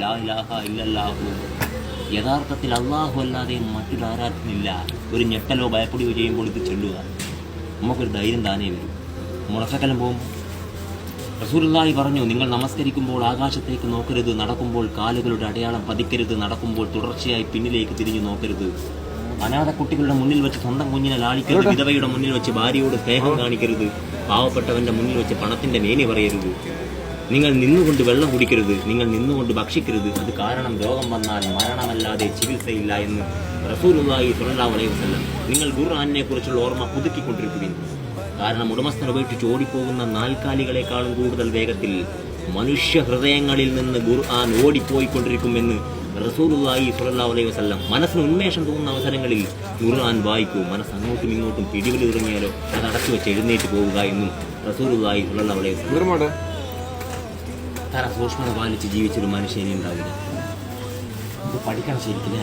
ലാ ഇലാഹ ഇല്ലല്ലാഹു, യഥാർത്ഥത്തിൽ അള്ളാഹു അല്ലാതെ മറ്റൊരു ആരാധനയില്ല, ഒരു ഞെട്ടലോ ഭയപ്പെടുകയോ ചെയ്യുമ്പോൾ ഇത് ചൊല്ലുക. നമുക്കൊരു ധൈര്യം താനേ വരും. മുളക്കലം പോകുമ്പോൾ റസൂലുള്ളാഹി പറഞ്ഞു, നിങ്ങൾ നമസ്കരിക്കുമ്പോൾ ആകാശത്തേക്ക് നോക്കരുത്, നടക്കുമ്പോൾ കാലുകളുടെ അടയാളം പതിക്കരുത്, നടക്കുമ്പോൾ തുടർച്ചയായി പിന്നിലേക്ക് തിരിഞ്ഞു നോക്കരുത്, അനാഥ കുട്ടികളുടെ മുന്നിൽ വെച്ച് സ്വന്തം കുഞ്ഞിനെ ലാളിക്കരുത്, വിധവയുടെ മുന്നിൽ വെച്ച് ഭാര്യയോട് സ്നേഹം കാണിക്കരുത്, പാവപ്പെട്ടവന്റെ മുന്നിൽ വെച്ച് പണത്തിന്റെ മേനി പറയരുത്, നിങ്ങൾ നിന്നുകൊണ്ട് വെള്ളം കുടിക്കരുത്, നിങ്ങൾ നിന്നുകൊണ്ട് ഭക്ഷിക്കരുത്, അത് കാരണം രോഗം വന്നാൽ മരണമല്ലാതെ ചികിത്സയില്ല എന്ന് റസൂലുള്ളാഹി സ്വല്ലല്ലാഹു അലൈഹി വസല്ലം. നിങ്ങൾ ഖുർആനിനെ കുറിച്ചുള്ള ഓർമ്മ പുതുക്കിക്കൊണ്ടിരിക്കുകയും, കാരണം ഉടമസ്ഥർ ഉപേക്ഷിച്ച് ഓടിപ്പോകുന്ന നാൽക്കാലികളെക്കാളും കൂടുതൽ വേഗത്തിൽ മനുഷ്യ ഹൃദയങ്ങളിൽ നിന്ന് ഖുർആൻ ഓടിപ്പോയിക്കൊണ്ടിരിക്കുമെന്ന് റസൂലുള്ളാഹി സ്വല്ലല്ലാഹു അലൈഹി വസല്ലം. മനസ്സിന് ഉന്മേഷം തോന്നുന്ന അവസരങ്ങളിൽ ഖുർആൻ വായിക്കൂ. മനസ്സ് അങ്ങോട്ടും ഇങ്ങോട്ടും പിടിവിൽ ഇറങ്ങിയാലോ അത് അടച്ചു വെച്ച് എഴുന്നേറ്റ് പോവുക എന്നും റസൂലുള്ളാഹി സ്വല്ലല്ലാഹു അലൈഹി വസല്ലം. തര സൂക്ഷ്മത പാലിച്ച് ജീവിച്ചൊരു മനുഷ്യനെ ഉണ്ടാവില്ല. ഇത് പഠിക്കണം ശരിക്കും.